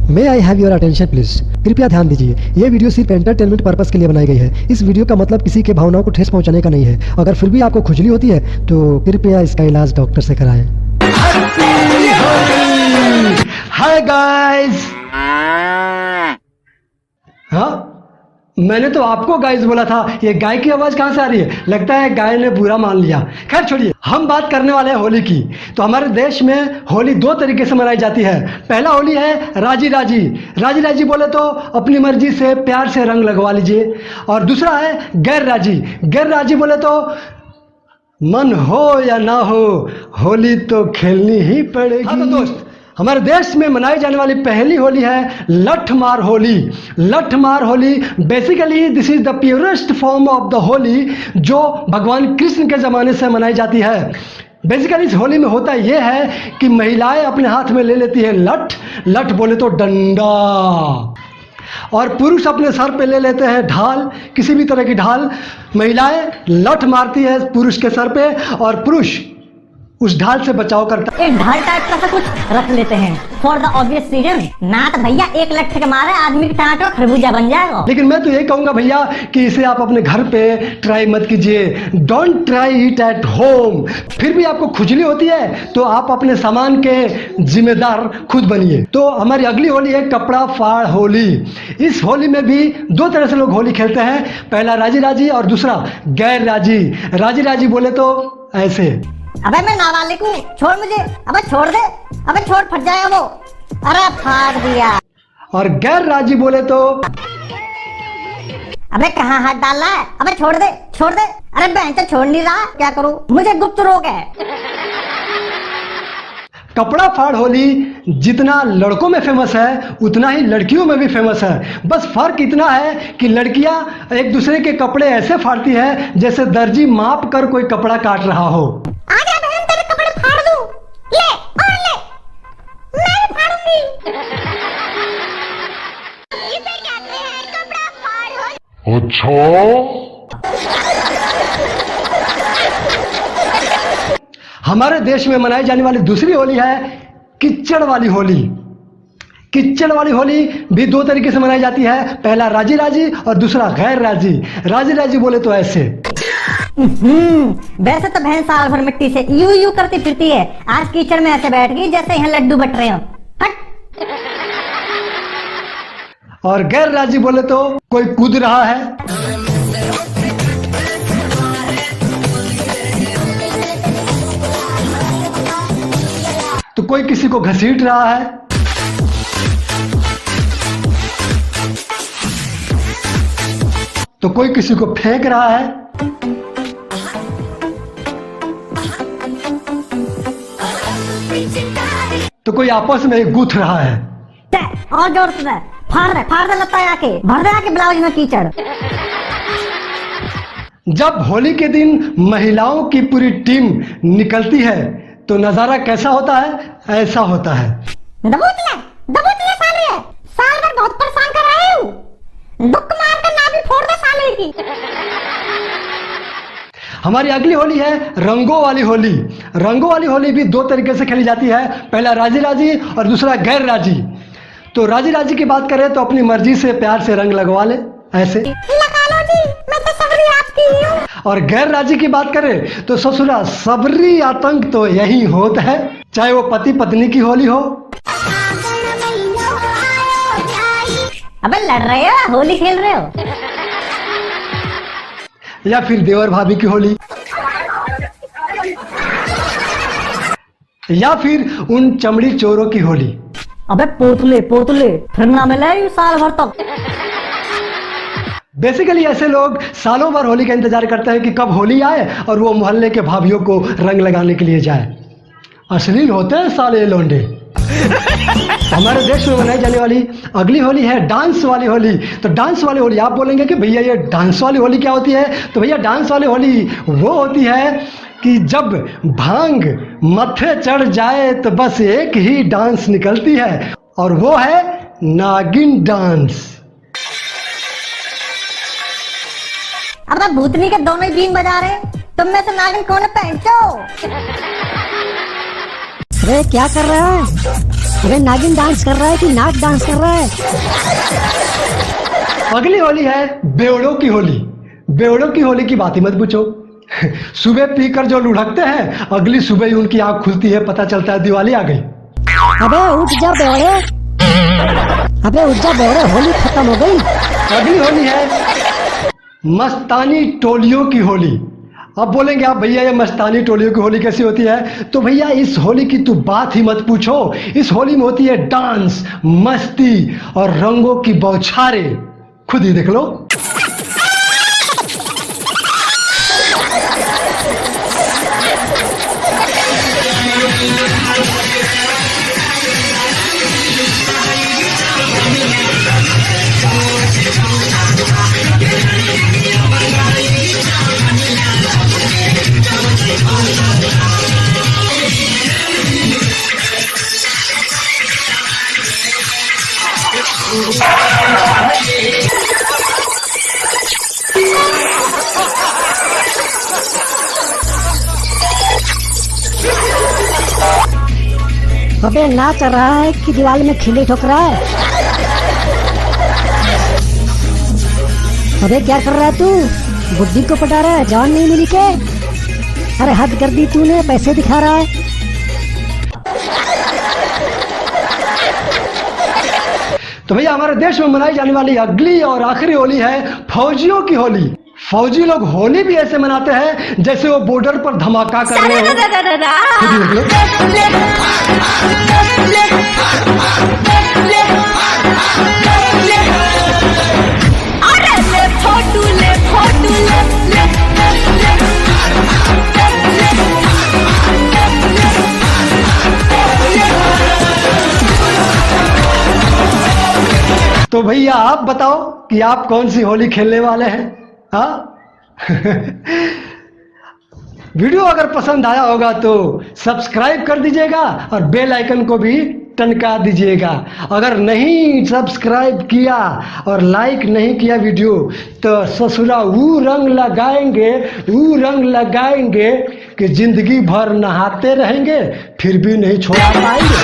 May I have your attention please. कृपया ध्यान दीजिए, ये वीडियो सिर्फ एंटरटेनमेंट पर्पस के लिए बनाई गई है। इस वीडियो का मतलब किसी के भावनाओं को ठेस पहुंचाने का नहीं है। अगर फिर भी आपको खुजली होती है तो कृपया इसका इलाज डॉक्टर से कराएं। Hi guys. हाँ, मैंने तो आपको गाइस बोला था। ये गाय की आवाज कहां से आ रही है? लगता है गाय ने बुरा मान लिया। खैर छोड़िए, हम बात करने वाले हैं होली की। तो हमारे देश में होली दो तरीके से मनाई जाती है। पहला होली है राजी राजी। राजी राजी बोले तो अपनी मर्जी से प्यार से रंग लगवा लीजिए। और दूसरा है गैर राजी। गैर राजी बोले तो मन हो या ना हो, होली तो खेलनी ही पड़ेगी। हाँ तो दोस्त, हमारे देश में मनाई जाने वाली पहली होली है Lathmar Holi. Lathmar Holi basically this is the purest form of the Holi, जो भगवान कृष्ण के ज़माने से मनाई जाती है। बेसिकली इस होली में होता यह है कि महिलाएं अपने हाथ में ले लेती है लठ। लठ बोले तो डंडा। और पुरुष अपने सर पे ले लेते हैं ढाल, किसी भी तरह की ढाल। महिलाएं लठ मारती है पुरुष के सर पे और पुरुष उस ढाल से बचाव करता है। एक ढाल टाइप का सा कुछ रख लेते हैं फॉर द ऑब्वियस रीजन, ना तो भैया एक लट्ठे के मारे आदमी का टमाटर खरबूजा बन जाएगा। लेकिन मैं तो ये कहूंगा भैया कि इसे आप अपने घर पे ट्राई मत कीजिए। Don't try it at home. फिर भी आपको खुजली होती है तो आप अपने सामान के जिम्मेदार खुद बनिए। तो हमारी अगली होली है कपड़ा फाड़ होली। इस होली में भी दो तरह से लोग होली खेलते हैं। पहला राजी राजी और दूसरा गैर राजी। राजी राजी बोले तो ऐसे, अबे मैं नाबालिग हूँ, छोड़ मुझे, अबे छोड़ दे, अबे छोड़, फट जाएगा वो, अरे फाड़ दिया। और गैर राजी बोले तो अबे कहाँ हाथ डाल रहा है, अबे छोड़ दे, छोड़ दे, अरे बहन तो छोड़ नहीं रहा, क्या करूँ, मुझे गुप्त रोग है। कपड़ा फाड़ होली जितना लड़कों में फेमस है उतना ही लड़कियों में भी फेमस है। बस फर्क इतना है कि लड़कियां एक दूसरे के कपड़े ऐसे फाड़ती है जैसे दर्जी माप कर कोई कपड़ा काट रहा हो। आजा बहन, तेरे कपड़े फाड़ दूं, ले और ले, मैं भी फाड़ूंगी। इसे कहते हैं कपड़ा फाड़ होली। अच्छा, हमारे देश में मनाई जाने वाली दूसरी होली है किच्चड़ वाली होली। किच्चड़ वाली होली भी दो तरीके से मनाई जाती है। पहला राजी राजी और दूसरा गैर राजी। राजी राजी बोले तो ऐसे, वैसे तो बहन साल भर मिट्टी से यू यू करती फिरती है, आज कीचड़ में ऐसे बैठ गई जैसे यहाँ लड्डू बट रहे हो। हट। और गैर राजी बोले तो कोई कूद रहा है, तो कोई किसी को घसीट रहा है, तो कोई किसी को फेंक रहा है, तो कोई आपस में गूंथ रहा है। और जोर से फाड़ दे लगता है, आके भर दे आके ब्लाउज में कीचड़। जब होली के दिन महिलाओं की पूरी टीम निकलती है तो नजारा कैसा होता है? ऐसा होता है। दबोतिया साले, साल भर बहुत परेशान कर रहे हो, दुख मार कर ना भी फोड़ दे साले की। हमारी अगली होली है रंगों वाली होली। रंगों वाली होली भी दो तरीके से खेली जाती है। पहला राजी राजी और दूसरा गैर राजी। तो राजी राजी की बात करें तो अपनी मर्जी से प्यार से रंग लगवा ले, ऐसे लगा लो जी, मैं तो सबरी आपकी हूँ। और गैर राजी की बात करें तो ससुरा सबरी आतंक तो यही होता है, चाहे वो पति पत्नी की होली हो। अबे लड़ रहे हो, होली खेल रहे हो, या फिर देवर भाभी की होली, या फिर उन चमड़ी चोरों की होली। अबे पोतले पोतले फिर ना मिले साल भर तक। बेसिकली ऐसे लोग सालों भर होली का इंतजार करते हैं कि कब होली आए और वो मोहल्ले के भाभीियों को रंग लगाने के लिए जाए। अश्लील होते हैं साले लोंडे। हमारे देश में मनाई जाने वाली अगली होली है डांस वाली होली। तो डांस वाली होली, आप बोलेंगे कि भैया ये डांस वाली होली क्या होती है? तो भैया डांस वाली होली वो होती है कि जब भांग मत्थे चढ़ जाए तो बस एक ही डांस निकलती है और वो है नागिन डांस। अब भूतनी के दोनों ही बीन बजा रहे, तुम में से नागिन कौन है? पहचो। अरे क्या कर रहा है? अबे नागिन डांस कर रहा है कि नाग डांस कर रहा है? अगली होली है बेवड़ों की होली। बेवड़ों की होली की बात ही मत पूछो। सुबह पीकर जो लुढ़कते हैं, अगली सुबह ही उनकी आंख खुलती है, पता चलता है दिवाली आ गई। अबे उठ जा बेवड़े, अबे उठ जा बेवड़े, होली खत्म हो गई। अगली होली है मस्तानी टोलियों की होली। अब बोलेंगे आप भैया ये मस्तानी टोलियों की होली कैसी होती है? तो भैया इस होली की तो बात ही मत पूछो। इस होली में होती है डांस, मस्ती और रंगों की बौछारें। खुद ही देख लो। अबे नाच रहा है कि दीवार में खिल्ली ठोक रहा है? अबे क्या कर रहा है तू? बुद्धि को पटा रहा है, जान नहीं मिली के? अरे हद कर दी तूने, पैसे दिखा रहा है। तो भैया हमारे देश में मनाई जाने वाली अगली और आखिरी होली है फौजियों की होली। फौजी लोग होली भी ऐसे मनाते हैं जैसे वो बॉर्डर पर धमाका कर रहे हो। खुद ही देख लो। तो भैया आप बताओ कि आप कौन सी होली खेलने वाले हैं? हाँ। वीडियो अगर पसंद आया होगा तो सब्सक्राइब कर दीजिएगा और बेल आइकन को भी टनका दीजिएगा। अगर नहीं सब्सक्राइब किया और लाइक नहीं किया वीडियो तो ससुरा वो रंग लगाएंगे कि जिंदगी भर नहाते रहेंगे फिर भी नहीं छोड़ा पाएंगे।